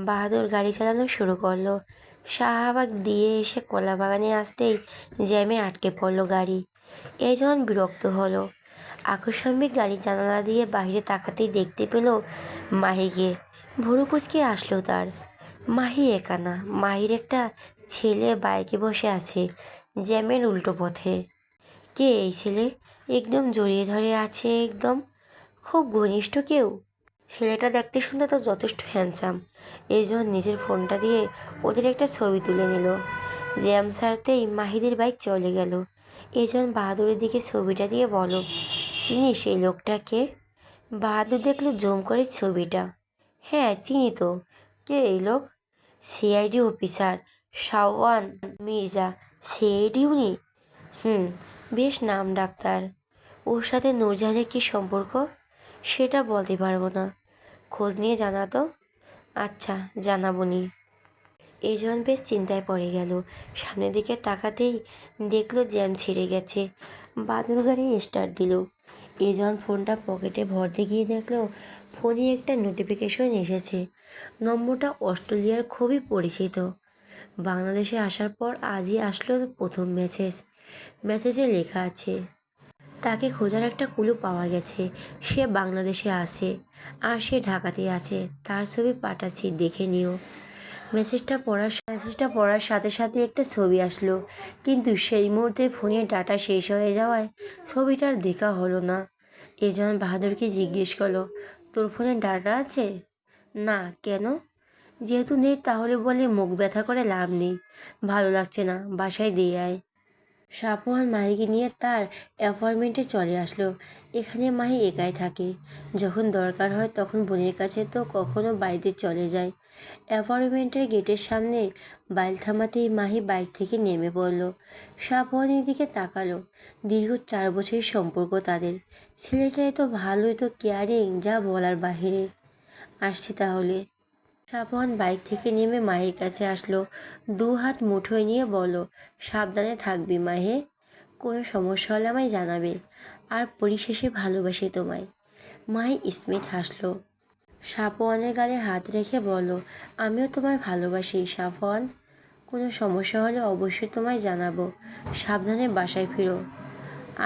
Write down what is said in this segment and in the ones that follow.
বাহাদুর গাড়ি চালানো শুরু করলো। শাহবাগ দিয়ে এসে কলা বাগানে আসতেই জ্যামে আটকে পড়লো গাড়ি। এজন বিরক্ত হলো। আকস্মিক গাড়ির জানালা দিয়ে বাইরে তাকাতেই দেখতে পেল মাহিকে। ভুরু কুঁচকে আসলো তার। মাহি একা না, মাহির একটা ছেলে বাইকে বসে আছে জ্যামের উল্টো পথে। কে এই ছেলে? একদম জড়িয়ে ধরে আছে, একদম খুব ঘনিষ্ঠ কেউ। ছেলেটা দেখতে শুনতে তো যথেষ্ট হ্যান্ডসাম। এই জন্য নিজের ফোনটা দিয়ে ওদের একটা ছবি তুলে নিল। জ্যাম ছাড়তেই মাহিদের বাইক চলে গেল। এজন বাহাদুরের দিকে ছবিটা দিয়ে বলো, চিনিস এই লোকটাকে? বাহাদুর দেখলো জুম করে ছবিটা। হ্যাঁ চিনি তো। কে এই লোক? CID officer Shawon Mirza. CID উনি? হুম, বেশ নাম ডাক্তার। ওর সাথে নূরজাহানের কী সম্পর্ক সেটা বলতে পারবো না, খোঁজ নিয়ে জানাতো। আচ্ছা জানাবনি। এজন বেশ চিন্তায় পড়ে গেল। সামনের দিকে তাকাতেই দেখলো জ্যাম ছেড়ে গেছে। বাদুর গাড়ি স্টার্ট দিল। এজন ফোনটা পকেটে ভরতে গিয়ে দেখলো ফোনে একটা নোটিফিকেশন এসেছে। নম্বরটা অস্ট্রেলিয়ার, খুবই পরিচিত। বাংলাদেশে আসার পর আজই আসলো প্রথম মেসেজ। মেসেজে লেখা আছে, তাকে খোঁজার একটা ক্লু পাওয়া গেছে। সে বাংলাদেশে আছে আর সে ঢাকাতে আছে। তার ছবি পাঠাচ্ছি, দেখে নিও। মেসেজটা পড়ার সাথে সাথে একটা ছবি আসলো, কিন্তু সেই মুহূর্তে ফোনের ডাটা শেষ হয়ে যাওয়ায় ছবিটার দেখা হলো না। এজন বাহাদুরকে জিজ্ঞেস করলো, তোর ফোনে ডাটা আছে? না, কেন? যেহেতু নেই তাহলে বলে মুখ ব্যথা করে লাভ নেই। ভালো লাগছে না, বাসায় দিয়ে আয়। শাপওয়ান মাহিকে নিয়ে তার অ্যাপার্টমেন্টে চলে আসলো। এখানে মাহি একাই থাকে। যখন দরকার হয় তখন বোনের কাছে তো কখনো বাড়িতে চলে যায়। অ্যাপার্টমেন্টের গেটের সামনে বাইক থামাতেই মাহি বাইক থেকে নেমে পড়ল। শাপওয়ানের দিকে তাকালো। দীর্ঘ 4 বছরের সম্পর্ক তাদের। ছেলেটা এত ভালো, এত কেয়ারিং, যা বলার বাহিরে। আসছি তাহলে। শাপওয়ান বাইক থেকে নেমে মাহির কাছে আসলো। 2 হাত মুঠোয় নিয়ে বলল, সাবধানে থাকবি মাহে। কোনো সমস্যা হলে আমায় জানাবে। আর পরিশেষে ভালোবাসি তোমায়। মাহি স্মিথ হাসলো। শাপওয়ানের গালে হাত রেখে বলল, আমিও তোমায় ভালোবাসি শাপওয়ান। কোনো সমস্যা হলে অবশ্যই তোমায় জানাবো। সাবধানে বাসায় ফিরো।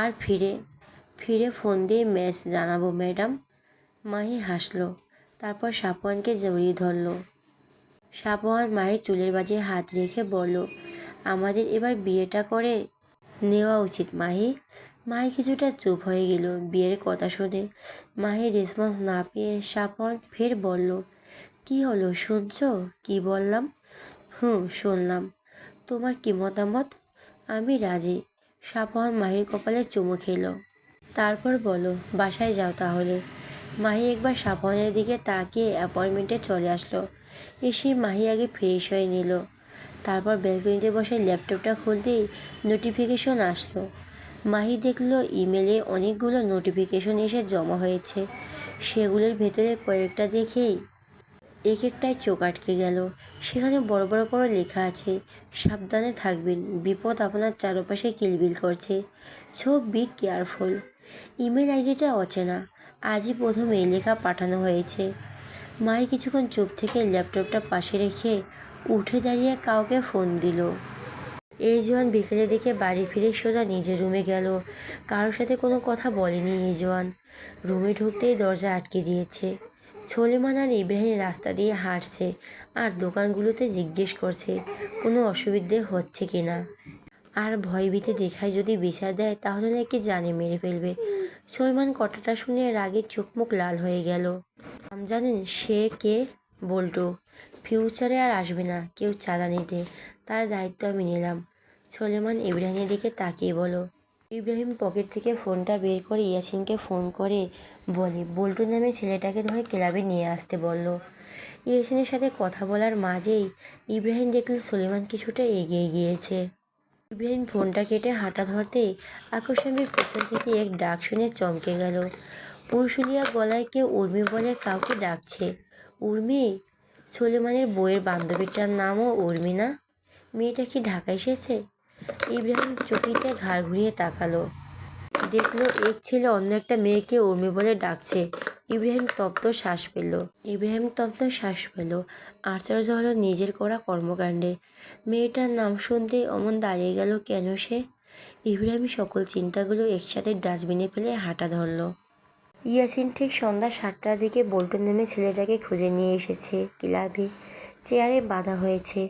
আর ফিরে ফিরে ফোন দিয়ে মেস জানাবো ম্যাডাম। মাহি হাসলো। তারপর শাপওয়ানকে জড়িয়ে ধরল। শাপওয়ান মায়ের চুলের বাজে হাত রেখে বলল, আমাদের এবার বিয়েটা করে নেওয়া উচিত মাহি। মাহি কিছুটা চুপ হয়ে গেল বিয়ের কথা শুনে। মাহির রেসপন্স না পেয়ে শাপওয়ান ফের বলল, কি হলো শুনছো? কি বললাম? শুনলাম। তোমার কি মতামত? আমি রাজি। শাপওয়ান মাহির কপালে চুমু খেলো। তারপর বলো, বাসায় যাও তাহলে। মাহি একবার শাপওয়ানের দিকে তাকিয়ে অ্যাপয়েন্টমেন্টে চলে আসলো। এসে মাহি আগে ফ্রেশ হয়ে নিল। তারপর ব্যালকনিতে বসে ল্যাপটপটা খুলতেই নোটিফিকেশন আসলো। মাহি দেখলো ইমেলে অনেকগুলো নোটিফিকেশন এসে জমা হয়েছে। সেগুলোর ভেতরে কয়েকটা দেখেই এক একটায় চোখ আটকে গেল। সেখানে বড় বড় করে লেখা আছে, সাবধানে থাকবেন, বিপদ আপনার চারপাশে কিলবিল করছে, সো বি কেয়ারফুল। ইমেল আইডিটা অচেনা। আজই প্রথম এই লেখা পাঠানো হয়েছে। মাই কিছুক্ষণ চুপ থেকে ল্যাপটপটা পাশে রেখে উঠে দাঁড়িয়ে কাউকে ফোন দিল। এই জোয়ান বিকেলে দেখে বাড়ি ফিরে সোজা নিজের রুমে গেল। কারোর সাথে কোনো কথা বলেনি এই জোয়ান। রুমে ঢুকতেই দরজা আটকে দিয়েছে। সলিমান আর ইব্রাহিম রাস্তা দিয়ে হাঁটছে আর দোকানগুলোতে জিজ্ঞেস করছে কোনো অসুবিধে হচ্ছে কি না। আর ভয়ভীতি দেখায় যদি বিচার দেয় তাহলে নাকি জানে মেরে ফেলবে। সলমান কথাটা শুনে রাগে চোখ মুখ লাল হয়ে গেল। নাম জানেন সে কে? বল্টু। ফিউচারে আর আসবে না কেউ চাঁদা নিতে, তার দায়িত্ব আমি নিলাম। সলেমান ইব্রাহিমের দিকে তাকিয়ে বলো। ইব্রাহিম পকেট থেকে ফোনটা বের করে ইয়াসিনকে ফোন করে বলে বল্টু নামে ছেলেটাকে ধরে ক্লাবে নিয়ে আসতে বলল। ইয়াসিনের সাথে কথা বলার মাঝেই ইব্রাহিম দেখল সলেমান কিছুটা এগিয়ে গিয়েছে। ইব্রাহিম ফোনটা কেটে হাঁটা ধরতেই আকস্মিক পেছন থেকে এক ডাক শুনে চমকে গেল। পুরুষলিয়া গলায় কেউ উর্মি বলে কাউকে ডাকছে। উর্মি? সলেমানের বইয়ের বান্ধবীটার নামও উর্মি না? মেয়েটা কি ঢাকা এসেছে? ইব্রাহিম চকিতে ঘাড় ঘুরিয়ে তাকালো। দেখলো এক ছেলে অন্য একটা মেয়েকে উর্মি বলে ডাকছে। ইব্রাহিম তপ্ত শ্বাস পেল। আশ্চর্য হলো নিজের করা কর্মকাণ্ডে। মেয়েটার নাম শুনতেই অমন দাঁড়িয়ে গেল কেন সে? ইব্রাহিম সকল চিন্তাগুলো একসাথে ডাস্টবিনে ফেলে হাঁটা ধরল। ইয়াসিন ঠিক সন্ধ্যা 7টার দিকে বল্টু নেমে ছেলেটাকে খুঁজে নিয়ে এসেছে ক্লাবে। চেয়ারে বাঁধা হয়েছে।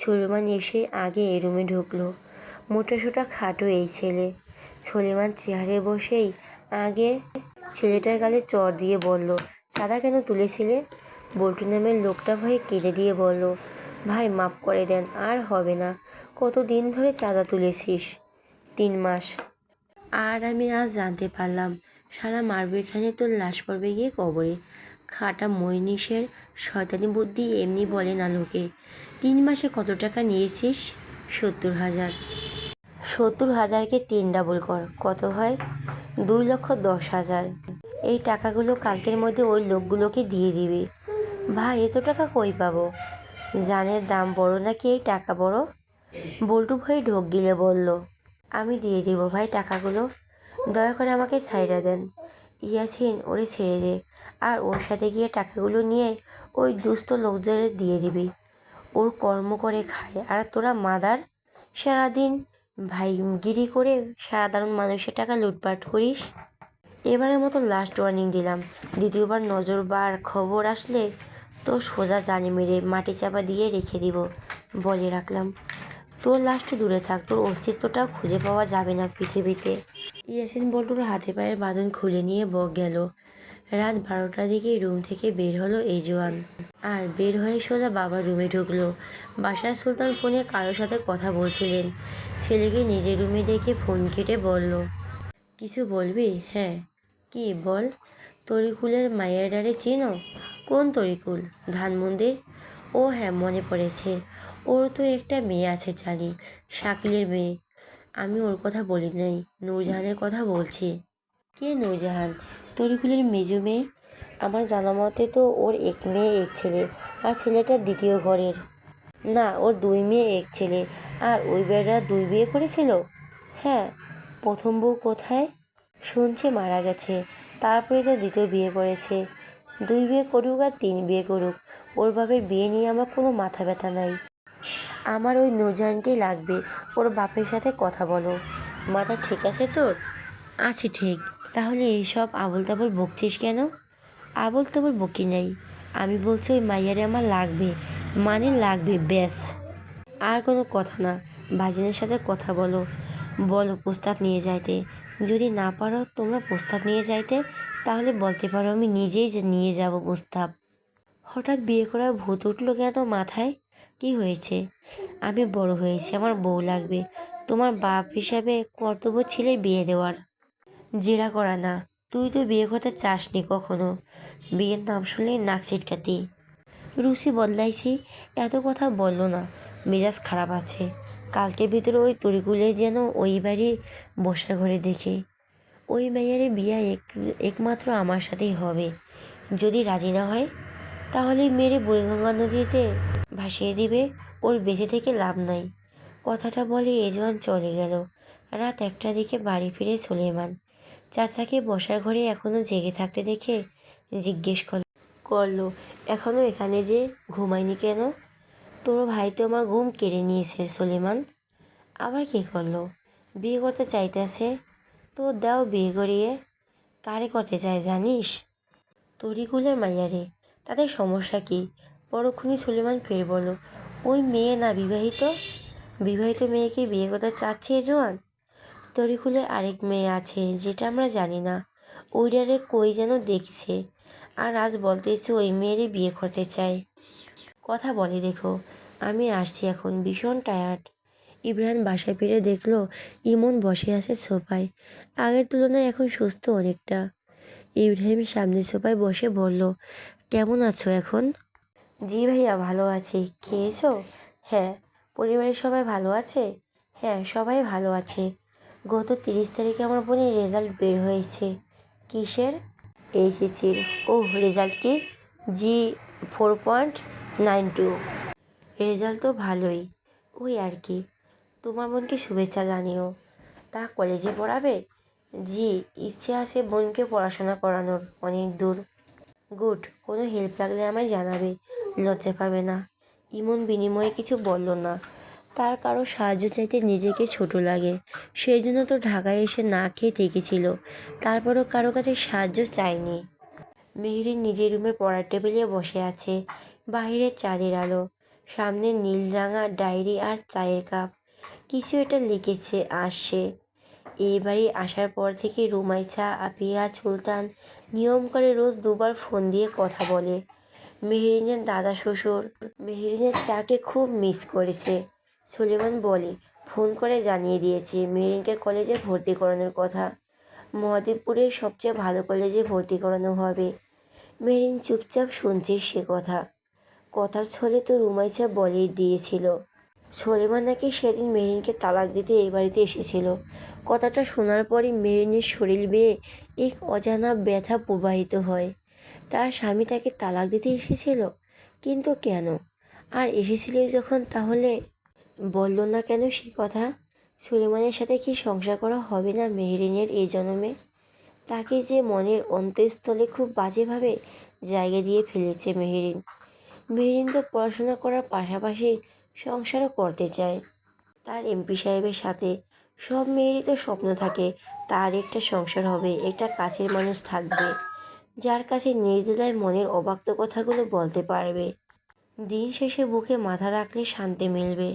সুলেমান এসে আগে এ রুমে ঢুকলো। মোটাসোটা খাটো এই ছেলে। সুলেমান চেয়ারে বসেই আগে ছেলেটার গালে চড় দিয়ে বলল, চাঁদা কেন তুলেছিলে? বল্টু নামের লোকটা ভয়ে কেঁদে দিয়ে বলল, ভাই মাফ করে দেন, আর হবে না। কতদিন ধরে চাঁদা তুলেছিস? 3 মাস। আর আমি আজ জানতে পারলাম শালা মারবে এখানে, তোর লাশ পড়বে গিয়ে কবরে। খাটা মইনিসের শয়তানি বুদ্ধি এমনি বলে না লোকে। 3 মাসে কত টাকা নিয়েছিস? 70,000। 70,000কে 3 ডাবল কর, কত হয়? 2,10,000। এই টাকাগুলো কালকের মধ্যে ওই লোকগুলোকে দিয়ে দিবি। ভাই এত টাকা কই পাবো? জানের দাম বড় নাকি এই টাকা বড়? বল্টু ভয়ে ঢোক গিলে বলল, আমি দিয়ে দিব ভাই টাকাগুলো। দয়া করে আমাকে ছাইড়া দেন। ইয়াসিন, ওরে ছেড়ে দে, আর ওর সাথে গিয়ে টাকাগুলো নিয়ে ওই দুস্থ লোকজনের দিয়ে দিবি। ওর কর্ম করে খায়, আর তোরা মাদার সারাদিন ভাইগিরি করে সাধারণ মানুষের টাকা লুটপাট করিস। এবারের মতো লাস্ট ওয়ার্নিং দিলাম। দ্বিতীয়বার নজর বার খবর আসলে তো সোজা জানে মেরে মাটি চাপা দিয়ে রেখে দিব। বলে রাখলাম, তোর লাস্ট দূরে থাক, তোর অস্তিত্বটাও খুঁজে পাওয়া যাবে না পৃথিবীতে। ইয়াসিন বল্টুর হাতে পায়ের বাঁধন খুলে নিয়ে বক গেল। রাত 12টার দিকে রুম থেকে বের হলো এই জোয়ান, আর বের হয়ে সোজা বাবার রুমে ঢুকলো। বাসার সুলতান ফোনে কারোর সাথে কথা বলছিলেন। ছেলেকে নিজের রুমে দেখে ফোন কেটে বলল, কিছু বলবি? হ্যাঁ। কি বল? তরিকুলের মাইয়াডারে চিনো? কোন তরিকুল? ধানমন্দির? ও হ্যাঁ, মনে পড়েছে। ওর তো একটা মেয়ে আছে চালি, শাকিলের মেয়ে। আমি ওর কথা বলি নাই, নূরজাহানের কথা বলছি। কে নূরজাহান? তরিকুলের মেজো মেয়ে। আমার জানা মতে তো ওর এক মেয়ে এক ছেলে, আর ছেলেটা দ্বিতীয় ঘরের। না, ওর 2 মেয়ে 1 ছেলে। আর ওই বেড়া 2 বিয়ে করেছিল? হ্যাঁ। প্রথম বউ কোথায়? শুনছি মারা গেছে, তারপরে তো দ্বিতীয় বিয়ে করেছে। 2 বিয়ে করুক আর 3 বিয়ে করুক, ওর বাপের বিয়ে নিয়ে আমার কোনো মাথা ব্যথা নাই। আমার ওই নূরজাহানকেই লাগবে। ওর বাপের সাথে কথা বলো। মাথা ঠিক আছে তোর? আছে ঠিক। তাহলে এইসব আবোল তাবোল বকছিস কেন? আবোল তাবোল বকি নাই। আমি বলছি ওই মাইয়ারে আমার লাগবে, মানে লাগবে, ব্যাস। আর কোনো কথা না। ভাইজানের সাথে কথা বলো, বলো প্রস্তাব নিয়ে যাইতে। যদি না পারো তোমরা প্রস্তাব নিয়ে যাইতে, তাহলে বলতে পারো আমি নিজেই নিয়ে যাব প্রস্তাব। হঠাৎ বিয়ে করার ভূত উঠলো কেন মাথায়? কি হয়েছে? আমি বড় হয়েছি, আমার বউ লাগবে। তোমার বাপ হিসাবে কর্তব্য ছেলের বিয়ে দেওয়ার। জেরা করা না। তুই তো বিয়ে করতে চাসনি কখনো। বিয়ের নাম শুনলেই নাক ছিটকাতি। রুচি বদলাইছি, এত কথা বললো না। মেজাজ খারাপ আছে। কালকের ভিতরে ওই তরিকুলে যেন ওই বাড়ি বসার ঘরে দেখি। ওই মেয়েরে বিয়ে একমাত্র আমার সাথেই হবে। যদি রাজি না হয়, তাহলে মেরে বুড়িগঙ্গা নদীতে ভাসিয়ে দিবে। ওর বেঁচে থেকে লাভ নাই। কথাটা বলে এজওয়ান চলে গেল। রাত 1টার দিকে বাড়ি ফিরে সুলেমান চাচাকে বসার ঘরে এখনও জেগে থাকতে দেখে জিজ্ঞেস করলো, এখনও এখানে যে ঘুমায়নি কেন? তোর ভাই তো আমার ঘুম কেড়ে নিয়েছে সুলেমান। আবার কি করলো? বিয়ে করতে চাইতেছে তো দাও বিয়ে করিয়ে। কারে করতে চায় জানিস? তরিকুলের মাইয়ারে। তাদের সমস্যা কি? পরক্ষণই সুলেমান ফের বলল, ওই মেয়ে না বিবাহিত? বিবাহিত মেয়েকে বিয়ে করতে চাচ্ছে এ জোয়ান? তরিকুলের আরেক মেয়ে আছে যেটা আমরা জানি না। ওইটারে কই যেন দেখছে, আর আজ বলতেছে ওই মেয়েরই বিয়ে করতে চায়। কথা বলে দেখো। আমি আসছি এখন, ভীষণ টায়ার্ড। ইব্রাহিম বাসায় ফিরে দেখলো ইমন বসে আছে সোফায়। আগের তুলনায় এখন সুস্থ অনেকটা। ইব্রাহিম সামনের সোফায় বসে বলল, কেমন আছো এখন? জি ভাইয়া, ভালো আছি। খেয়েছো? হ্যাঁ। পরিবারের সবাই ভালো আছে? হ্যাঁ, সবাই ভালো আছে। গত 30 তারিখে আমার বোনের রেজাল্ট বের হয়েছে। কিসের? এইচএসসির। ও, রেজাল্ট কি? জি, 4.92। রেজাল্ট তো ভালোই। ওই আর কি। তোমার বোনকে শুভেচ্ছা জানিও। তা কলেজে পড়াবে? জি, ইচ্ছে আছে বোনকে পড়াশোনা করানোর অনেক দূর। গুড, কোনো হেল্প লাগলে আমায় জানাবে, লজ্জা পাবে না। ইমন বিনিময়ে কিছু বলল না। তার কারো সাহায্য চাইতে নিজেকে ছোট লাগে, সেই জন্য তো ঢাকায় এসে না খেয়ে থেকেছিল, তারপরও কারো কাছে সাহায্য চায়নি। মেহরিন নিজের রুমে পড়ার টেবিলে বসে আছে। বাইরে চাঁদের আলো, সামনে নীল রাঙা ডায়েরি আর চায়ের কাপ। কিছু একটা লিখেছে আসছে। এই বাড়ি আসার পর থেকে রুমাইছা, আপিয়া, সুলতান নিয়ম করে রোজ দুবার ফোন দিয়ে কথা বলে। মেহরিনের দাদা শ্বশুর মেহরিনের চাকে খুব মিস করেছে। সুলেমান বলে ফোন করে জানিয়ে দিয়েছে মেহরিনকে কলেজে ভর্তি করানোর কথা। মহাদেবপুরের সবচেয়ে ভালো কলেজে ভর্তি করানো হবে। মেহরিন চুপচাপ শুনছে সে কথা। কথার ছলে তো রুমাইছা বলেই দিয়েছিল সলেমান নাকি সেদিন মেহরিনকে তালাক দিতে এই বাড়িতে এসেছিল। কথাটা শোনার পরই মেহরিনের শরীর বেয়ে এক অজানা ব্যথা প্রবাহিত হয়। তার স্বামী তাকে তালাক দিতে এসেছিল, কিন্তু কেন? আর এসেছিল যখন, তাহলে বলল না কেন সে কথা? সুলেমানের সাথে কি সংসার করা হবে না মেহরিনের এই জন্মে? তাকে যে মনের অন্তঃস্থলে খুব বাজেভাবে জায়গা দিয়ে ফেলেছে মেহরিন। মেহরিন তো পড়াশোনা করার পাশাপাশি সংসারও করতে চায় তার এমপি সাহেবের সাথে। সব মেয়েরই তো স্বপ্ন থাকে তার একটা সংসার হবে, একটা কাছের মানুষ থাকবে, যার কাছে নির্দ্বিধায় মনের অবাক্ত কথাগুলো বলতে পারবে। দিন শেষে বুকে মাথা রাখলে শান্তি মিলবে।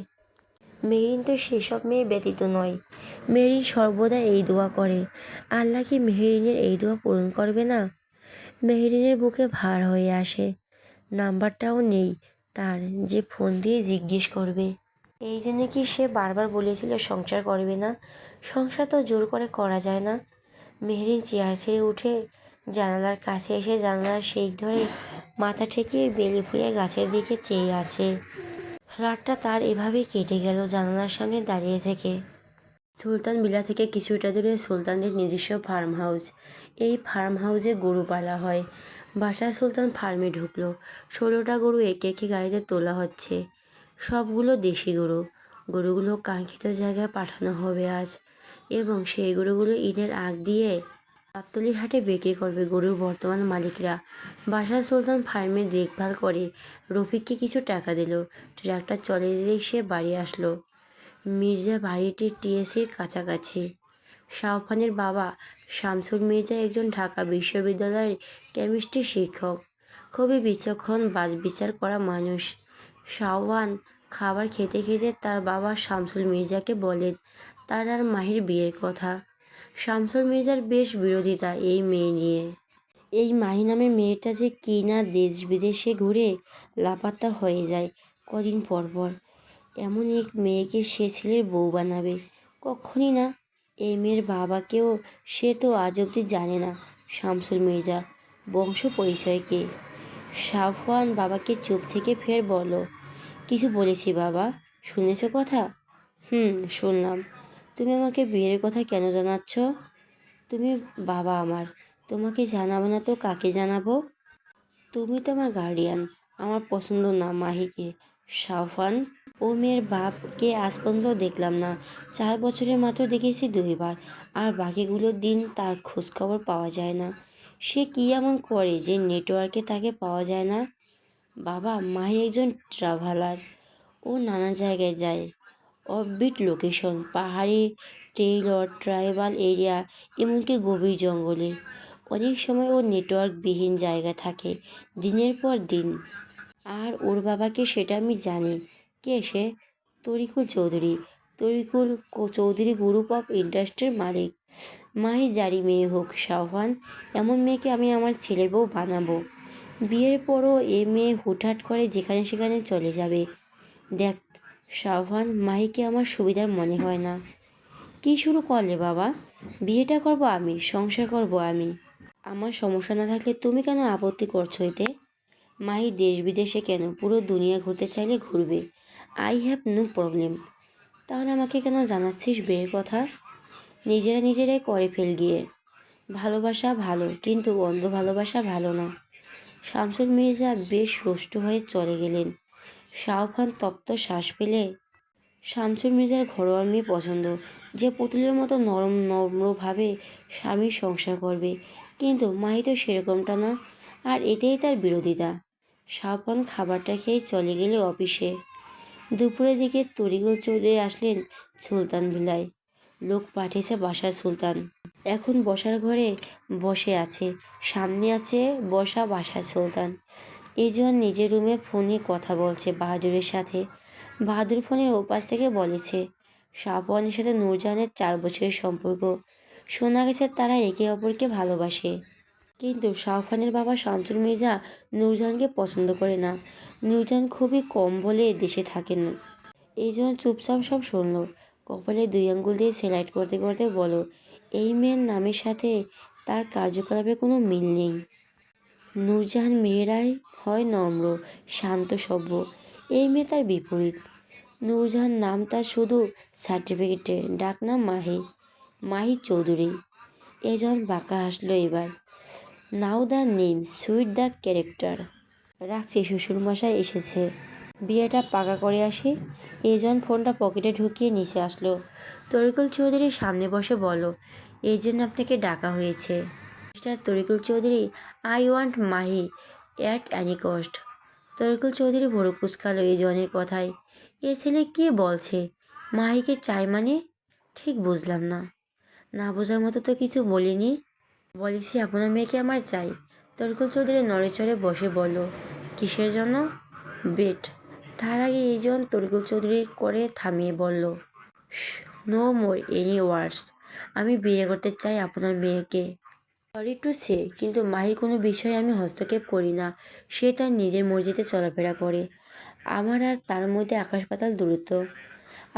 মেহরিন তো সেসব মেয়ে ব্যতীত নয়। মেহরিন সর্বদা এই দোয়া করে, আল্লাহ কি মেহরিনের এই দোয়া পূরণ করবে না? মেহরিনের বুকে ভার হয়ে আসে। নাম্বারটাও নেই তার, যে ফোন দিয়ে জিজ্ঞেস করবে। এই জন্য কি সে বারবার বলেছিল সংসার করবে না? সংসার তো জোর করে করা যায় না। মেহরিন চেয়ার ছেড়ে উঠে জানালার কাছে এসে জানালার শেক ধরে মাথা ঠেকিয়ে বেলি ফুলের গাছের দিকে চেয়ে আছে। রাতটা তার এভাবেই কেটে গেল জানালার সামনে দাঁড়িয়ে থেকে। সুলতান বিলা থেকে কিছুটা দূরে সুলতানদের নিজস্ব ফার্ম হাউস। এই ফার্ম হাউসে গরু পালা হয়। বাসার সুলতান ফার্মে ঢুকলো। 16টা গরু একে একে গাড়িতে তোলা হচ্ছে। সবগুলো দেশি গরু। গরুগুলো কাঙ্ক্ষিত জায়গায় পাঠানো হবে আজ, এবং সেই গরুগুলো ঈদের আগ দিয়ে গাবতলীর হাটে বিক্রি করবে গরুর বর্তমান মালিকরা। বাসার সুলতান ফার্মের দেখভাল করে রফিককে কিছু টাকা দিল। ট্রাকটা চলে যেতেই সে বাড়ি আসলো। মির্জা বাড়িটি টিএসির কাছাকাছি। শাওফানের বাবা শামসুল মির্জা একজন ঢাকা বিশ্ববিদ্যালয়ের কেমিস্ট্রি শিক্ষক, খুবই বিচক্ষণ বাছবিচার করা মানুষ। শাওয়ান খাবার খেতে খেতে তার বাবা শামসুল মির্জাকে বলেন তার আর মাহির বিয়ের কথা। শামসুল মির্জার বেশ বিরোধিতা এই মেয়ে নিয়ে। এই মাহি নামের মেয়েটা যে কি না দেশ বিদেশে ঘুরে লাপাত্তা হয়ে যায় কদিন পর পর। এমন এক মেয়েকে সে ছেলের বউ বানাবে? কখনই না। এই মেয়ের বাবাকেও সে তো আজ অবধি জানে না। শামসুল মির্জা বংশ পরিচয় কে? সাফওয়ান বাবাকে চুপ থেকে ফের বলল, কিছু বলেছি বাবা, শুনেছ কথা? শুনলাম। তুমি আমাকে বিয়ের কথা কেন জানাচ্ছ? তুমি বাবা আমার, তোমাকে জানাবো না তো কাকে জানাবো? তুমি তো আমার গার্ডিয়ান। আমার পছন্দ না মাহিকে। সাফওয়ান, ও মেয়ের বাপকে আজ পর্যন্ত দেখলাম না। 4 বছরে মাত্র দেখেছি 2বার, আর বাকিগুলোর দিন তার খোঁজখবর পাওয়া যায় না। সে কী এমন করে যে নেটওয়ার্কে তাকে পাওয়া যায় না? বাবা, মাহি একজন ট্রাভেলার। ও নানা জায়গায় যায়, অফবিট লোকেশন, পাহাড়ি ট্রেইলর, ট্রাইবাল এরিয়া, এমনকি গভীর জঙ্গলে। অনেক সময় ও নেটওয়ার্কবিহীন জায়গা থাকে দিনের পর দিন। আর ওর বাবাকে সেটা আমি জানি। কে সে? তরিকুল চৌধুরী। তরিকুল চৌধুরী গ্রুপ অফ ইন্ডাস্ট্রির মালিক। মাহি যারই মেয়ে হোক শাওফান, এমন মেয়েকে আমি আমার ছেলের বউ বানাবো। বিয়ের পরও এ মেয়ে হুটহাট করে যেখানে সেখানে চলে যাবে। দেখ শাওফান, মাহিকে আমার সুবিধার মনে হয় না। কী শুরু করলে বাবা? বিয়েটা করব আমি, সংসার করব আমি। আমার সমস্যা না থাকলে তুমি কেন আপত্তি করছো এতে? মাহি দেশ বিদেশে কেন, পুরো দুনিয়া ঘুরতে চাইলে ঘুরবে। I have no problem. তাহলে আমাকে কেন জানাচ্ছিস বিয়ের কথা? নিজেরাই করে ফেল গিয়ে। ভালোবাসা ভালো, কিন্তু অন্ধ ভালোবাসা ভালো না। শামসুল মির্জা বেশ রুষ্ট হয়ে চলে গেলেন। শাওফান তপ্ত শ্বাস ফেলে। শামসুল মির্জার ঘরোয়া মেয়ে পছন্দ, যে পুতুলের মতো নরম নম্রভাবে স্বামীর সংসার করবে। কিন্তু মাহি তো সেরকমটা না। আর এতেই তার বিরোধিতা। স্বপন খাবারটা খেয়ে চলে গেল অফিসে। দুপুরের দিকে তরিকুল চৌধুরী আসলেন সুলতান ভিলায়। লোক পাঠিয়েছে বাসার সুলতান এখন বসার ঘরে বসে আছে। সামনে আছে বসা বাসার সুলতান। এজন নিজের রুমে ফোনে কথা বলছে বাহাদুরের সাথে। বাহাদুর ফোনের ওপাশ থেকে বলেছে স্বপনের সাথে নূরজাহানের 4 বছরের সম্পর্ক। শোনা গেছে তারা একে অপরকে ভালোবাসে। কিন্তু শাহফানের বাবা শামসুল মির্জা নূরজাহানকে পছন্দ করে না। নূরজাহান খুবই কম বলে দেশে থাকেন। এই জন্য চুপচাপ সব শুনল। কপালে 2 আঙ্গুল দিয়ে সেলাইট করতে করতে বলো, এই মেয়ের নামের সাথে তার কার্যকলাপের কোনো মিল নেই। নূরজাহান মেয়েরাই হয় নম্র, শান্ত, সভ্য। এই মেয়ে তার বিপরীত। নূরজাহান নাম তার শুধু সার্টিফিকেটে, ডাকনাম মাহি, মাহি চৌধুরী। এজন বাঁকা হাসলো এবার। Now the name, sweet the character. রাখছি, শ্বশুরমশাই এসেছে, বিয়েটা পাকা করে আসি। এজন ফোনটা পকেটে ঢুকিয়ে নিচে আসলো। তরিকুল চৌধুরীর সামনে বসে বলল, এই জন্য আপনাকে ডাকা হয়েছে mister Tarikul Chowdhury. I want Mahi at any cost. Tarikul Chowdhury ভোরু কুচকালো এই জনের কথায়। এ ছেলে কে বলছে মাহিকে চাই মানে? ঠিক বুঝলাম না। না বোঝার মতো তো কিছু বলিনি। বলেছি আপনার মেয়েকে আমার চাই। তরিকুল চৌধুরী নড়েচড়ে বসে বলল, কিসের জন্য? বেট। তার আগে এইজন তরিকুল চৌধুরীর করে থামিয়ে বলল, নো মোর এনি ওয়ার্ডস। আমি বিয়ে করতে চাই আপনার মেয়েকে। সরি টু সে, কিন্তু মাহির কোনো বিষয়ে আমি হস্তক্ষেপ করি না। সে তার নিজের মর্জিতে চলাফেরা করে। আমার আর তার মধ্যে আকাশ পাতাল দূরত্ব।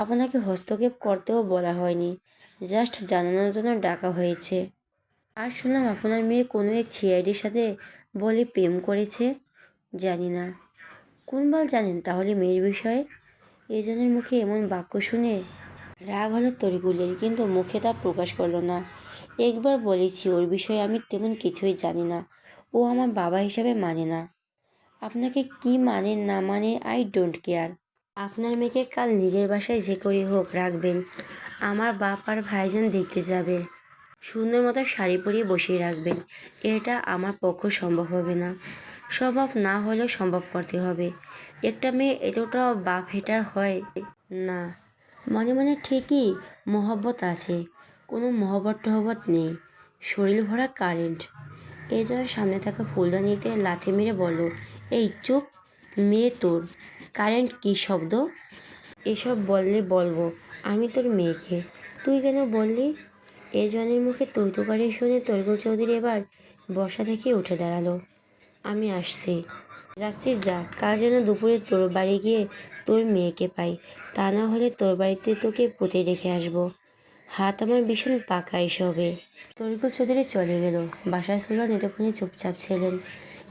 আপনাকে হস্তক্ষেপ করতেও বলা হয়নি, জাস্ট জানানোর জন্য ডাকা হয়েছে। আর শুনলাম আপনার মেয়ে কোনো এক সিআইডির সাথে বলে প্রেম করেছে। জানি না। কোন বাল জানেন তাহলে মেয়ের বিষয়ে? এজনের মুখে এমন বাক্য শুনে রাগ হলো তরিকুলের, কিন্তু মুখে তা প্রকাশ করলো না। একবার বলেছি ওর বিষয়ে আমি তেমন কিছুই জানি না। ও আমার বাবা হিসাবে মানে না। আপনাকে কি মানে না মানে আই ডোন্ট কেয়ার। আপনার মেয়েকে কাল নিজের বাসায় যে করে হোক রাখবেন। আমার বাপ আর ভাইজান দেখতে যাবে। সুন্দর মতো শাড়ি পরিয়ে বসিয়ে রাখবেন। এটা আমার পক্ষ সম্ভব হবে না। সম্ভব না হলেও সম্ভব করতে হবে। একটা মেয়ে এতটাও বাপ হেটার হয় না। মনে মনে ঠিকই মহব্বত আছে, কোনো মহব্বত টহব্বত নেই, শরীর ভরা কারেন্ট। এই জন্য সামনে থাকা ফুলদানিতে লাথি মেরে বলল, এই চুপ। মেয়ে তোর, কারেন্ট কী শব্দ? এসব বললে বলবো আমি তোর মেয়েকে, তুই কেন বললি? এজনের মুখে তৈতকারি শুনে তরিকুল চৌধুরী এবার বসা থেকে উঠে দাঁড়ালো। আমি আসছি। যাচ্ছিস যা, কাল যেন দুপুরে তোর বাড়ি গিয়ে তোর মেয়েকে পাই। তা না হলে তোর বাড়িতে তোকে পুঁতে রেখে আসবো। হাত আমার ভীষণ পাকা এসবে। তরিকুল চৌধুরী চলে গেল। বাসায় সুলতান এতক্ষণে চুপচাপ ছিলেন,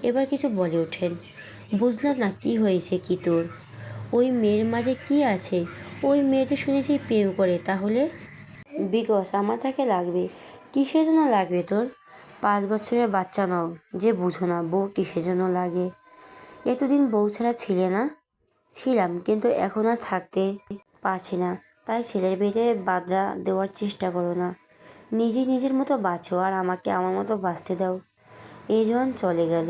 এবার কিছু বলে ওঠেন। বুঝলাম না কি হয়েছে কি তোর? ওই মেয়ের মাঝে কি আছে? ওই মেয়েতে শুনেছি প্রেম করে, তাহলে? বিকজ আমার তাকে লাগবে। কিসের জন্য লাগবে তোর? 5 বছরের বাচ্চা নও যে বুঝো না বউ কিসের জন্য লাগে। এতদিন বউ ছাড়া ছিলে না? ছিলাম, কিন্তু এখন আর থাকতে পারছি না। তাই ছেলের বিয়েতে বাধা দেওয়ার চেষ্টা করো না। নিজে নিজের মতো বাঁচো আর আমাকে আমার মতো বাঁচতে দাও। এই জন চলে গেল।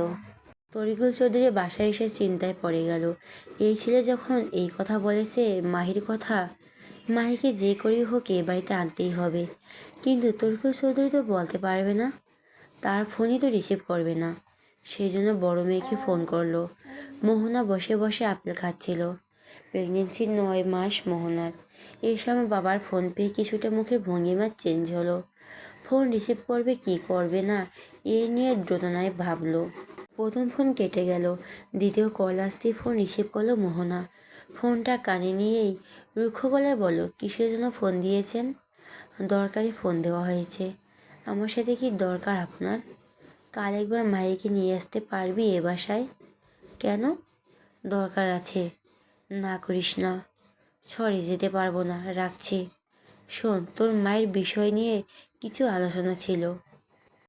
তরিকুল চৌধুরী বাসায় এসে চিন্তায় পড়ে গেল। এই ছেলে যখন এই কথা বলেছে মাহির কথা, মাহিকে যে করেই হোক এ বাড়িতে আনতেই হবে। কিন্তু তরিকুল চৌধুরী তো বলতে পারবে না, তার ফোনই তো রিসিভ করবে না। সেই জন্য বড় মেয়েকে ফোন করলো। মোহনা বসে বসে আপেল খাচ্ছিল। প্রেগনেন্সির 9 মাস মোহনার। এই সময় বাবার ফোন পেয়ে কিছুটা মুখের ভঙ্গিমা চেঞ্জ হলো। ফোন রিসিভ করবে কি করবে না এ নিয়ে দ্রোতনায় ভাবলো। প্রথম ফোন কেটে গেল। দ্বিতীয় কল আসতেই ফোন রিসিভ করলো মোহনা। ফোনটা কানে নিয়েই রুক্ষ গলায় বলল, কিসের জন্য ফোন দিয়েছেন? দরকারি ফোন দেওয়া হয়েছে। আমার সাথে কি দরকার আপনার? কাল একবার মাইকে নিয়ে আসতে পারবি এ বাসায়? কেন? দরকার আছে। না করিস না। সরি, যেতে পারবো না, রাখছি। শোন, তোর মায়ের বিষয় নিয়ে কিছু আলোচনা ছিল।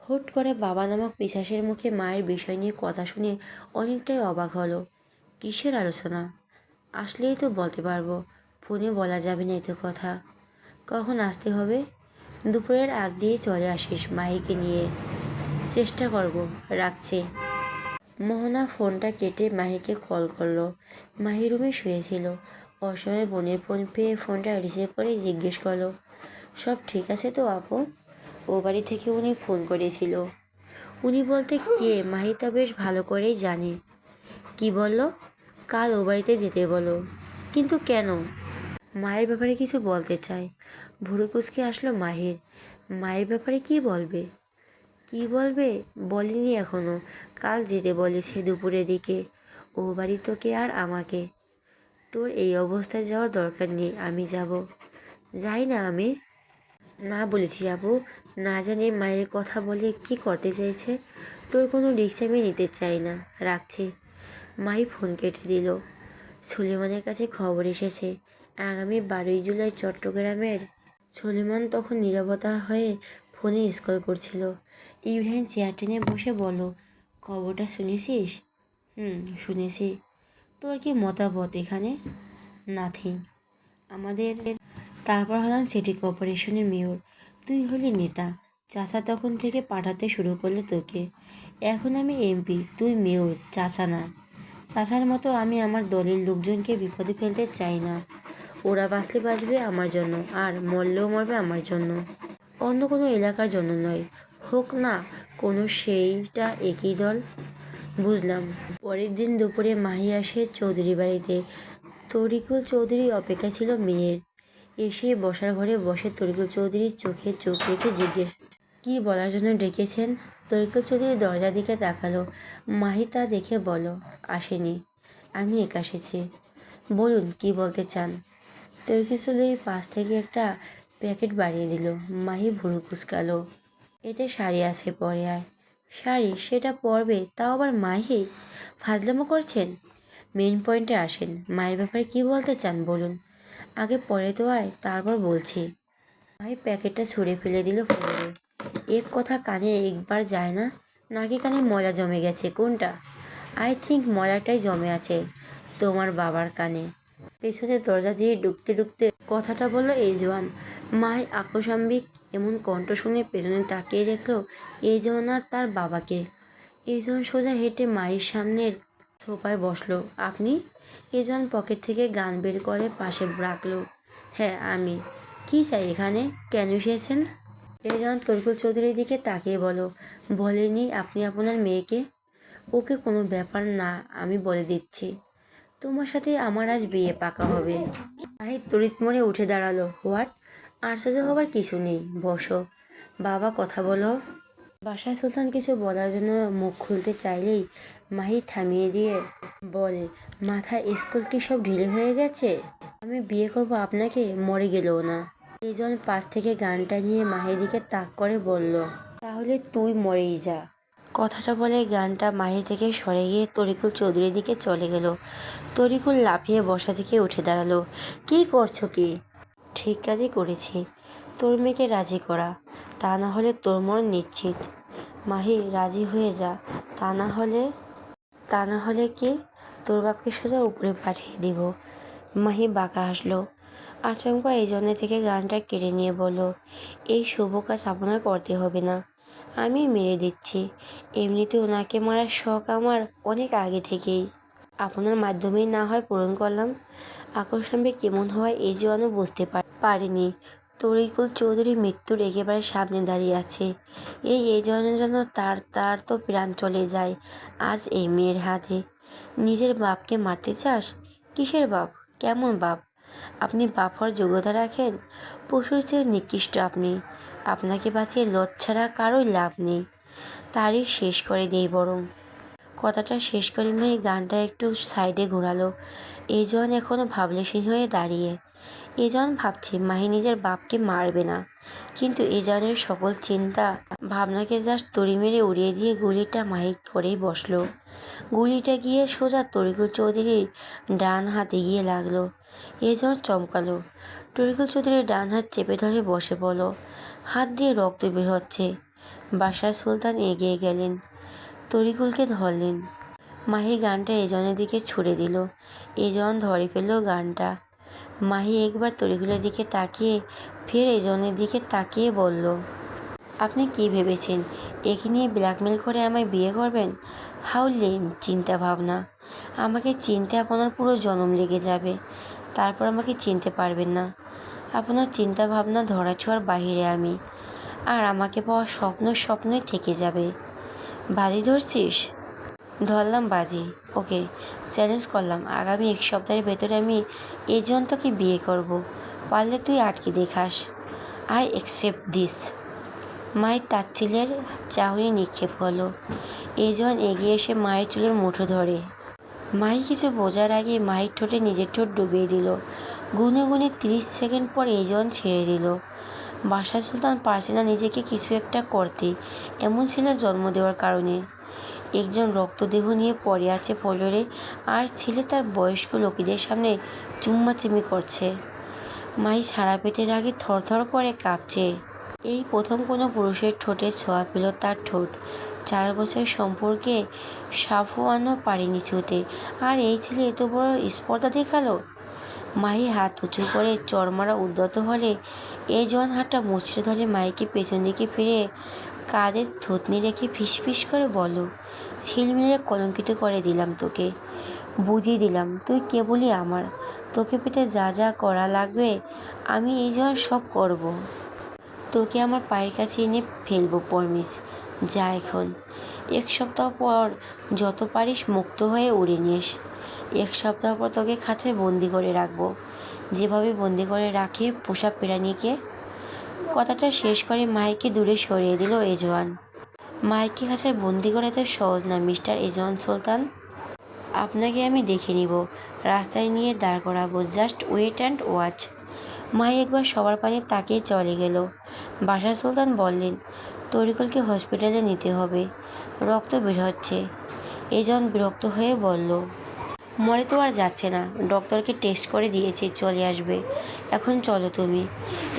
হুট করে বাবা নামক পিশাচের মুখে মায়ের বিষয় নিয়ে কথা শুনে অনেকটাই অবাক হলো। কিসের আলোচনা? আসলেই তো বলতে পারবো, ফোনে বলা যাবে না এত কথা। কখন আসতে হবে? দুপুরের আগ দিয়ে চলে আসিস মাহিকে নিয়ে। চেষ্টা করব, রাখছি। মোহনা ফোনটা কেটে মাহিকে কল করলো। মাহি রুমে শুয়েছিল। অসময়ে বোনের ফোন পেয়ে ফোনটা রিসিভ করে জিজ্ঞেস করলো, সব ঠিক আছে তো আপু? ও বাড়ি থেকে উনি ফোন করেছিল। উনি বলতে কে? মাহি তা বেশ ভালো করেই জানে। কি বলল? কাল ও বাড়িতে যেতে বলো। কিন্তু কেন? মায়ের ব্যাপারে কিছু বলতে চাই। ভুরু কুঁচকে আসলো মাহির। মায়ের ব্যাপারে কি বলবে? কি বলবে বলেনি এখনো। কাল যেতে বলেছে দুপুরের দিকে। ও বাড়ি তোকে আর আমাকে। তোর এই অবস্থায় যাওয়ার দরকার নেই, আমি যাব। যাই না আমি? না বলেছি আপু। না জানি মায়ের কথা বলে কি করতে চাইছে। তোর কোনো রিস্ক আমি নিতে চাই না, রাখছি। মাই ফোন কেটে দিল। সুলেমানের কাছে খবর এসেছে আগামী 12ই জুলাই চট্টগ্রামের। সুলেমান তখন নীরবতা হয়ে ফোনে স্ক্রল করছিল। ইব্রাহিম চেয়ার টেনে বসে বলল, খবরটা শুনেছিস? শুনেছি। তোর কি মতামত এখানে? নাথিং। আমাদের তারপর হলাম সিটি কর্পোরেশনের মেয়র। তুই হলি নেতা। চাচা তখন থেকে পাঠাতে শুরু করলো তোকে। এখন আমি এমপি, তুই মেয়র, চাচা না। চাচার মতো আমি আমার দলের লোকজনকে বিপদে ফেলতে চাই না। ওরা বাঁচলে বাঁচবে আমার জন্য, আর মরলেও মরবে আমার জন্য, অন্য কোনো এলাকার জন্য নয়। হোক না কোনো সেইটা একই দল। বুঝলাম। পরের দিন দুপুরে মাহি আসে চৌধুরী বাড়িতে। তরিকুল চৌধুরী অপেক্ষা ছিল মেয়ের। এসে বসার ঘরে বসে তরিকুল চৌধুরীর চোখে চোখ রেখে জিজ্ঞেস, কি বলার জন্য ডেকেছেন? তরিকুল চৌধুরী দরজার দিকে তাকালো। মাহি তা দেখে বলো, আসেনি, আমি একা এসেছি। বলুন কি বলতে চান? তরিকুল চৌধুরীর পাশ থেকে একটা প্যাকেট বাড়িয়ে দিল। মাহি ভুরু কুঁচকালো। এতে শাড়ি আছে, পরে আয়। শাড়ি? সেটা পরবে, তাও আবার মাহি? ফাজলামো করছেন। মেন পয়েন্টে আসেন। মায়ের ব্যাপারে কি বলতে চান বলুন। আগে পরে তো আয়, তারপর বলছি। মাহি প্যাকেটটা ছুঁড়ে ফেলে দিল ফ্লোরে। এক কথা কানে একবার যায় না, নাকি কানে ময়লা জমে গেছে? কোনটা? আই থিঙ্ক ময়লাটাই জমে আছে তোমার বাবার কানে। পেছনে দরজা দিয়ে ঢুকতে ঢুকতে কথাটা বলল এজওয়ান। মাহি আকস্মিক এমন কণ্ঠ শুনে পেছনে তাকিয়ে দেখলো এজওয়ান আর তার বাবাকে। এজওয়ান সোজা হেঁটে মাহির সামনের সোফায় বসলো। আপনি? এজওয়ান পকেট থেকে গান বের করে পাশে রাখলো। হ্যাঁ আমি। কি চাই এখানে? কেন এসেছেন? এজওয়ান তরিকুল চৌধুরীর দিকে তাকিয়ে বলো, বলেনি আপনি আপনার মেয়েকে? ওকে কোনো ব্যাপার না, আমি বলে দিচ্ছি। তোমার সাথে আমার আজ বিয়ে পাকা হবে। মাহি তড়িৎ মনে উঠে দাঁড়ালো। হোয়াট? আশ্চর্য হবার কিছু নেই, বসো। বাবা কথা বলো। বাসার সুলতান কিছু বলার জন্য মুখ খুলতে চাইলেই মাহি থামিয়ে দিয়ে বলে, মাথায় স্কুল কি সব ঢিলে হয়ে গেছে? আমি বিয়ে করব আপনাকে, মরে গেলেও না। এইজন পাশ থেকে গানটা নিয়ে মাহির দিকে তাক করে বলল, তাহলে তুই মরেই যা। কথাটা বলে গানটা মাহি থেকে সরে গিয়ে তরিকুল চৌধুরীর দিকে চলে গেল। তরিকুল লাফিয়ে বসা থেকে উঠে দাঁড়ালো। কি করছো কি? ঠিক কাজই করেছি, তোর মেয়েকে রাজি করা, তা না হলে তোর মন নিশ্চিত। মাহি রাজি হয়ে যা, তা না হলে কি? তোর বাপকে সোজা উপরে পাঠিয়ে দিব। মাহি বাঁকা হাসলো। আচমকা এই জন্য থেকে গানটা কেড়ে নিয়ে বলল, এই শুভ কাজ আপনার করতে হবে না, আমি মেরে দিচ্ছি। এমনিতে ওনাকে মারার শখ আমার অনেক আগে থেকেই, আপনার মাধ্যমেই না হয় পূরণ করলাম। আকস্মিক কেমন হয় এই জন্য বুঝতে পারিনি। তরিকুল চৌধুরী মৃত্যুর একেবারে সামনে দাঁড়িয়ে আছে। এই জনের জন্য তার তো প্রাণ চলে যায় আজ এই মেয়ের হাতে। নিজের বাপকে মারতে চাস? কিসের বাপ? কেমন বাপ? আপনি বাপ হওয়ার যোগ্যতা রাখেন? পশুর চেয়ে নিকৃষ্ট আপনি। আপনাকে বাঁচিয়ে লজ ছাড়া কারোই লাভ নেই। তারই শেষ করে দেই বরং। কথাটা শেষ করে মেয়ে গানটা একটু সাইডে ঘোরালো। এজন এখনো ভাবলেশীন হয়ে দাঁড়িয়ে। এজন ভাবছে মাহি নিজের বাপকে মারবে না, কিন্তু এজনের সকল চিন্তা ভাবনাকে জাস্ট তড়ি মেরে উড়িয়ে দিয়ে গুলিটা মাহি করেই বসলো। গুলিটা গিয়ে সোজা তরিকুল চৌধুরীর ডান হাতে গিয়ে লাগলো। এজন চমকালো। তরিকুল চৌধুরীর ডান হাত চেপে ধরে বসে পড়ল। হাত দিয়ে রক্ত বের হচ্ছে। বাসার সুলতান এগিয়ে গেলেন, তরিকুলকে ধরলেন। মাহি গানটা এজনের দিকে ছুড়ে দিল। এজন ধরে ফেলল গানটা। মাহি একবার তরিকুলের দিকে তাকিয়ে ফের এজনের দিকে তাকিয়ে বলল, আপনি কি ভেবেছেন একে নিয়ে ব্ল্যাকমেল করে আমায় বিয়ে করবেন? হাউ লেম চিন্তা ভাবনা। আমাকে চিনতে আপনার পুরো জনম লেগে যাবে, তারপর আমাকে চিনতে পারবেন না। আপনার চিন্তা ভাবনা ধরাছোঁয়ার বাহিরে আমি, আর আমাকে পাওয়ার স্বপ্নই থেকে যাবে। বাজি ধরছিস? ধরলাম বাজি। ওকে, চ্যালেঞ্জ করলাম, আগামী 1 সপ্তাহের ভেতরে আমি এই জয়ন্তকে বিয়ে করব। পারলে তুই আটকে দেখাস। I accept this. মায়ের তাচ্ছিল্যের চাহনি নিক্ষেপ হলো। এজন এগিয়ে এসে মায়ের চুলের মুঠো ধরে। মাই কিছু বোঝার আগে মায়ের ঠোঁটে নিজের ঠোঁট ডুবিয়ে দিল। গুনে গুনে 30 সেকেন্ড পর এজন ছেড়ে দিল। বাদশা সুলতান পারছে না নিজেকে কিছু একটা করতে, এমন ছেলের জন্ম দেওয়ার কারণে। একজন রক্তদেহ নিয়ে পড়ে আছে ফ্লোরে, আর ছেলে তার বয়স্ক লোকেদের সামনে চুম্মাচিমি করছে। মাই সারা পেটের আগে থরথর করে কাঁপছে। এই প্রথম কোনো পুরুষের ঠোঁটে ছোঁয়া পেল তার ঠোঁট। 4 বছর সম্পর্কে সাফওয়ানও পারেনি ছুঁতে, আর এই ছেলে এত বড় স্পর্ধা দেখালো। মাহি হাত উঁচু করে চরমারা উদ্যত হলে এজন হাতটা মুচড়ে ধরে মাইকে পেছন দিকে ফিরে কাঁধে থুতনি রেখে ফিসফিস করে বলো, ছিলমিলে কলঙ্কিত করে দিলাম তোকে, বুঝিয়ে দিলাম তুই কেবলই আমার। তোকে পেতে যা যা করা লাগবে আমি এজন সব করব। তোকে আমার পায়ের কাছে এনে ফেলবো পরমিস। যা এখন। 1 সপ্তাহ পর যত পারিস মুক্ত হয়ে উড়ে নিস। 1 সপ্তাহ পর তোকে খাঁচায় বন্দি করে রাখবো, যেভাবে বন্দি করে রাখে পোষা প্রাণীকে। কথাটা শেষ করে মাইকে দূরে সরিয়ে দিল এজওয়ান। মাইকে খাঁচায় বন্দি করা তো সহজ না মিস্টার এজওয়ান সুলতান। আপনাকে আমি দেখে নিব, রাস্তায় নিয়ে দাঁড় করাবো, জাস্ট ওয়েট অ্যান্ড ওয়াচ। মাই একবার সবার পানে তাকিয়ে চলে গেল। বাদশা সুলতান বললেন, তরিকুলকে হসপিটালে নিতে হবে, রক্ত বের হচ্ছে। এজন বিরক্ত হয়ে বলল, মরে তো আর যাচ্ছে না, ডক্টরকে টেস্ট করে দিয়েছি, চলে আসবে। এখন চলো তুমি।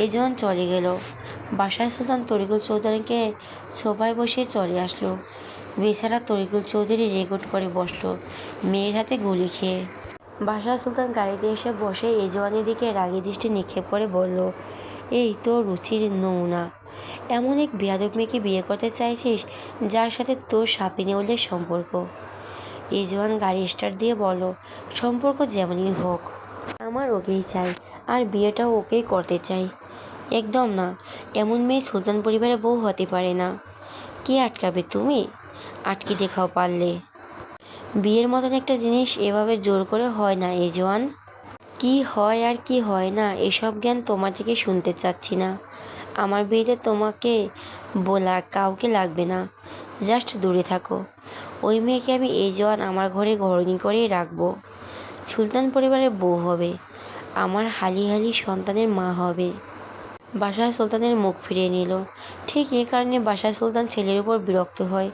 এজন চলে গেল। বাদশা সুলতান তরিকুল চৌধুরীকে সোফায় বসিয়ে চলে আসলো। বেচারা তরিকুল চৌধুরী রেকর্ড করে বসলো, মেয়ের হাতে গুলি খেয়ে। বাদশা সুলতান গাড়িতে এসে বসে এজওয়ানের দিকে রাগী দৃষ্টি নিক্ষেপ করে বলল, এই তোর রুচির নমুনা। এমন এক বেয়াদব মেয়েকে বিয়ে করতে চাইছিস যার সাথে তোর সাপে নেউলের সম্পর্ক। এজওয়ান গাড়ি স্টার্ট দিয়ে বলল, সম্পর্ক যেমনই হোক আমার ওকেই চাই, আর বিয়েটাও ওকেই করতে চাই। একদম না, এমন মেয়ে সুলতান পরিবারের বউ হতে পারে না। কে আটকাবে? তুমি আটকে দেখাও পারলে। বিয়ের মতন একটা জিনিস এভাবে জোর করে হয় না এজওয়ান। কি হয় আর কি হয় না এসব জ্ঞান তোমার থেকে শুনতে চাচ্ছি না। আমার বিয়েতে তোমাকে বলা কাউকে লাগবে না, জাস্ট দূরে থাকো। ওই মেয়েকে আমি এজওয়ান আমার ঘরে ঘরণী করেই রাখবো। সুলতান পরিবারের বউ হবে, আমার হালি হালি সন্তানের মা হবে। বাদশা সুলতানের মুখ ফিরিয়ে নিল। ঠিক এ কারণে বাদশা সুলতান ছেলের উপর বিরক্ত হয়।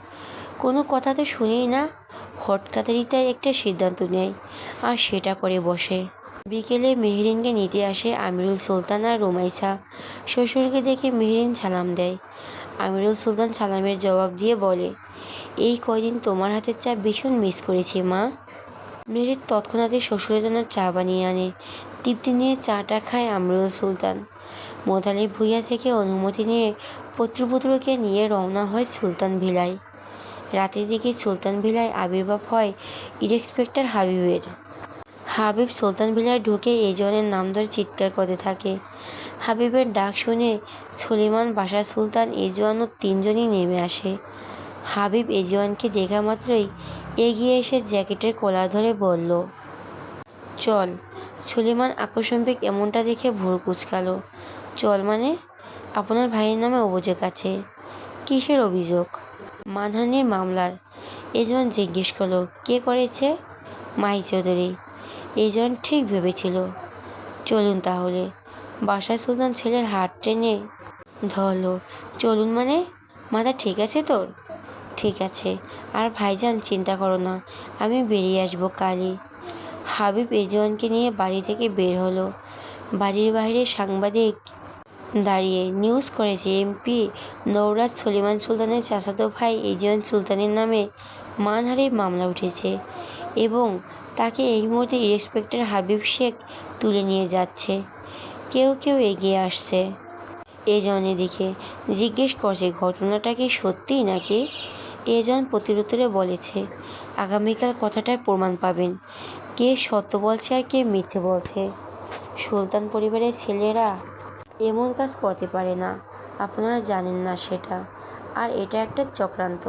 কোনো কথা তো শুনেই না, হটকাতারিতায় একটা সিদ্ধান্ত নেয় আর সেটা করে বসে। বিকেলে মেহরিনকে নিতে আসে আমিরুল সুলতান আর রুমাইসা। শ্বশুরকে দেখে মেহরিন সালাম দেয়। আমিরুল সুলতান সালামের জবাব দিয়ে বলে, এই কয়দিন তোমার হাতের চা ভীষণ মিস করেছি মা। মেহরিন তৎক্ষণাৎই শ্বশুরের জন্য চা বানিয়ে আনে। তৃপ্তি নিয়ে চাটা খায় আমিরুল সুলতান। মোতালিব ভূঁইয়া থেকে অনুমতি নিয়ে পুত্রকে নিয়ে রওনা হয় সুলতান ভিলায়। রাতের দিকে সুলতান ভিলায় আবির্ভাব হয় ইন্সপেক্টর হাবিবের। হাবিব সুলতান ভিলায় ঢুকে এজনের নাম ধরে চিৎকার করতে থাকে। হাবিবের ডাক শুনে সুলেমান, বাদশা সুলতান, এজওয়ান ও 3 জনই নেমে আসে। হাবিব এজওয়ানকে দেখা মাত্রই এগিয়ে এসে জ্যাকেটের কলার ধরে বলল, চল। সুলেমান আকস্মিক এমনটা দেখে ভুরু কুঁচকালো। চল মানে? আপনার ভাইয়ের নামে অভিযোগ আছে। কিসের অভিযোগ? মানহানির মামলার। এজওয়ান জিজ্ঞেস করলো, কে করেছে? মাহি চৌধুরী। এজওয়ান ঠিক ভেবেছিল। চলুন তাহলে। বাদশা সুলতান ছেলের হাত টেনে ধরলো। চলুন মানে? মাথা ঠিক আছে তোর? ঠিক আছে। আর ভাইজান চিন্তা করো না, আমি বেরিয়ে আসবো কালই। হাবিব এজওয়ানকে নিয়ে বাড়ি থেকে বের হলো। বাড়ির বাইরে সাংবাদিক দাঁড়িয়ে নিউজ করেছে, এমপি নওরাজ সলিমান সুলতানের চাচাতো ভাই এজওয়ান সুলতানের নামে মানহানির মামলা উঠেছে এবং তাকে এই মুহূর্তে ইন্সপেক্টর হাবিব শেখ তুলে নিয়ে যাচ্ছে। কেউ কেউ এগিয়ে আসছে এজওয়ানের দিকে, জিজ্ঞেস করছে ঘটনাটা কি সত্যি নাকি। এজন প্রতিউত্তরে বলেছে, আগামীকাল কথাটার প্রমাণ পাবেন, কে সত্য বলছে আর কে মিথ্যে বলছে। সুলতান পরিবারের ছেলেরা এমন কাজ করতে পারে না, আপনারা জানেন না সেটা। আর এটা একটা চক্রান্ত।